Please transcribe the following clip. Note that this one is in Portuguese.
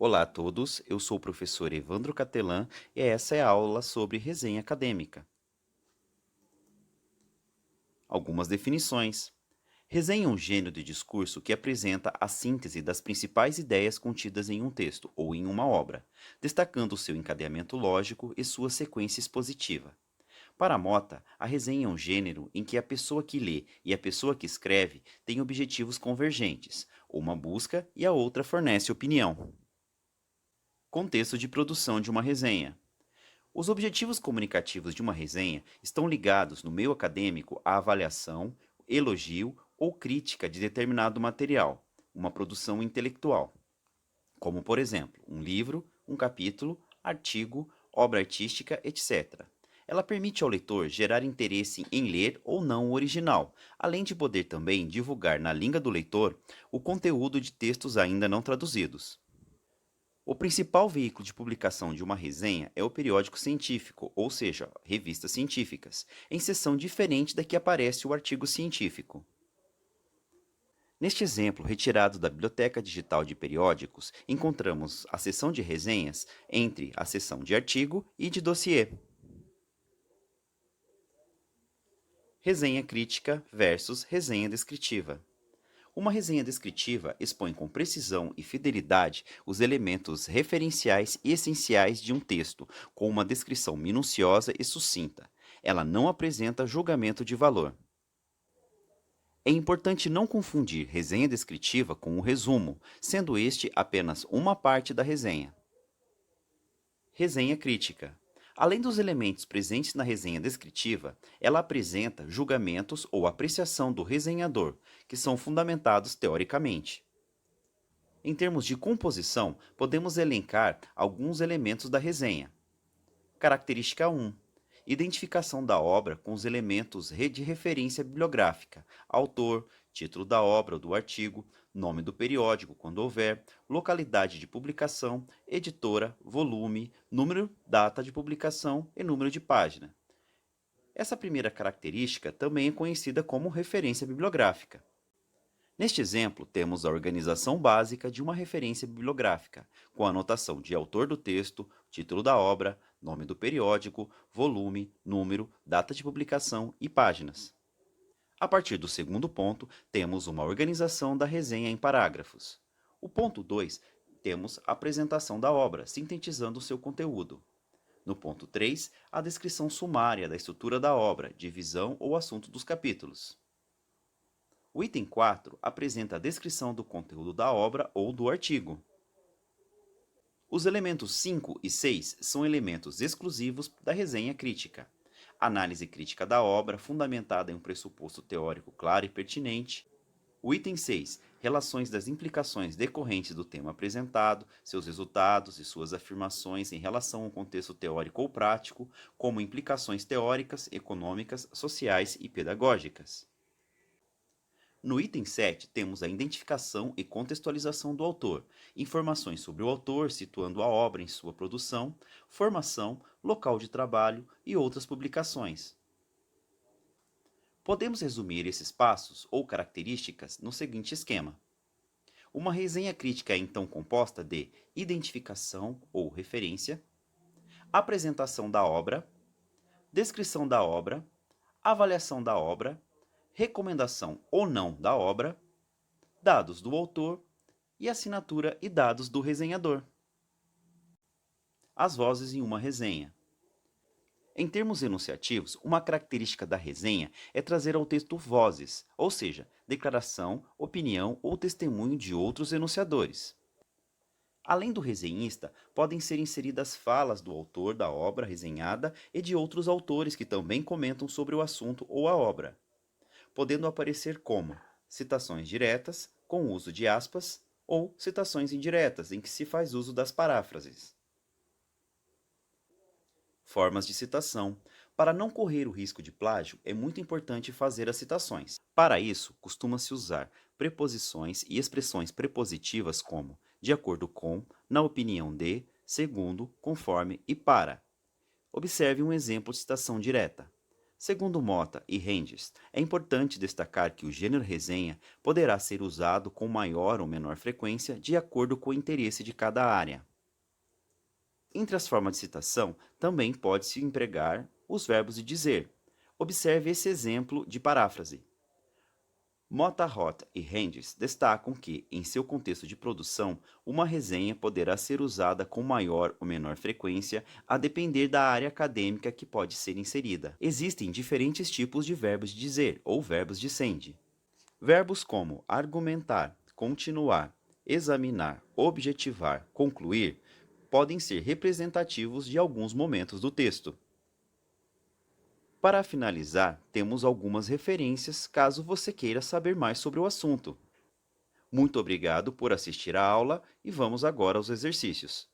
Olá a todos, eu sou o professor Evandro Catelan e essa é a aula sobre resenha acadêmica. Algumas definições. Resenha é um gênero de discurso que apresenta a síntese das principais ideias contidas em um texto ou em uma obra, destacando seu encadeamento lógico e sua sequência expositiva. Para Mota, a resenha é um gênero em que a pessoa que lê e a pessoa que escreve têm objetivos convergentes, uma busca e a outra fornece opinião. Contexto de produção de uma resenha. Os objetivos comunicativos de uma resenha estão ligados no meio acadêmico à avaliação, elogio ou crítica de determinado material, uma produção intelectual, como, por exemplo, um livro, um capítulo, artigo, obra artística, etc. Ela permite ao leitor gerar interesse em ler ou não o original, além de poder também divulgar na língua do leitor o conteúdo de textos ainda não traduzidos. O principal veículo de publicação de uma resenha é o periódico científico, ou seja, revistas científicas, em seção diferente da que aparece o artigo científico. Neste exemplo, retirado da Biblioteca Digital de Periódicos, encontramos a seção de resenhas entre a seção de artigo e de dossiê. Resenha crítica versus resenha descritiva. Uma resenha descritiva expõe com precisão e fidelidade os elementos referenciais e essenciais de um texto, com uma descrição minuciosa e sucinta. Ela não apresenta julgamento de valor. É importante não confundir resenha descritiva com o resumo, sendo este apenas uma parte da resenha. Resenha crítica. Além dos elementos presentes na resenha descritiva, ela apresenta julgamentos ou apreciação do resenhador, que são fundamentados teoricamente. Em termos de composição, podemos elencar alguns elementos da resenha. Característica 1. Identificação da obra com os elementos de referência bibliográfica, autor, título da obra ou do artigo, nome do periódico, quando houver, localidade de publicação, editora, volume, número, data de publicação e número de página. Essa primeira característica também é conhecida como referência bibliográfica. Neste exemplo, temos a organização básica de uma referência bibliográfica, com a anotação de autor do texto, título da obra, nome do periódico, volume, número, data de publicação e páginas. A partir do segundo ponto, temos uma organização da resenha em parágrafos. O ponto 2, temos a apresentação da obra, sintetizando o seu conteúdo. No ponto 3, a descrição sumária da estrutura da obra, divisão ou assunto dos capítulos. O item 4 apresenta a descrição do conteúdo da obra ou do artigo. Os elementos 5 e 6 são elementos exclusivos da resenha crítica. Análise crítica da obra, fundamentada em um pressuposto teórico claro e pertinente. O item 6, relações das implicações decorrentes do tema apresentado, seus resultados e suas afirmações em relação ao contexto teórico ou prático, como implicações teóricas, econômicas, sociais e pedagógicas. No item 7, temos a identificação e contextualização do autor, informações sobre o autor, situando a obra em sua produção, formação, local de trabalho e outras publicações. Podemos resumir esses passos ou características no seguinte esquema. Uma resenha crítica é então composta de identificação ou referência, apresentação da obra, descrição da obra, avaliação da obra, recomendação ou não da obra, dados do autor e assinatura e dados do resenhador. As vozes em uma resenha. Em termos enunciativos, uma característica da resenha é trazer ao texto vozes, ou seja, declaração, opinião ou testemunho de outros enunciadores. Além do resenhista, podem ser inseridas falas do autor da obra resenhada e de outros autores que também comentam sobre o assunto ou a obra, podendo aparecer como citações diretas, com uso de aspas, ou citações indiretas, em que se faz uso das paráfrases. Formas de citação. Para não correr o risco de plágio, é muito importante fazer as citações. Para isso, costuma-se usar preposições e expressões prepositivas como de acordo com, na opinião de, segundo, conforme e para. Observe um exemplo de citação direta. Segundo Mota e Renges, é importante destacar que o gênero resenha poderá ser usado com maior ou menor frequência de acordo com o interesse de cada área. Entre as formas de citação, também pode-se empregar os verbos de dizer. Observe esse exemplo de paráfrase. Mota Roth e Rendes destacam que, em seu contexto de produção, uma resenha poderá ser usada com maior ou menor frequência a depender da área acadêmica que pode ser inserida. Existem diferentes tipos de verbos de dizer ou verbos de sende. Verbos como argumentar, continuar, examinar, objetivar, concluir podem ser representativos de alguns momentos do texto. Para finalizar, temos algumas referências caso você queira saber mais sobre o assunto. Muito obrigado por assistir à aula e vamos agora aos exercícios.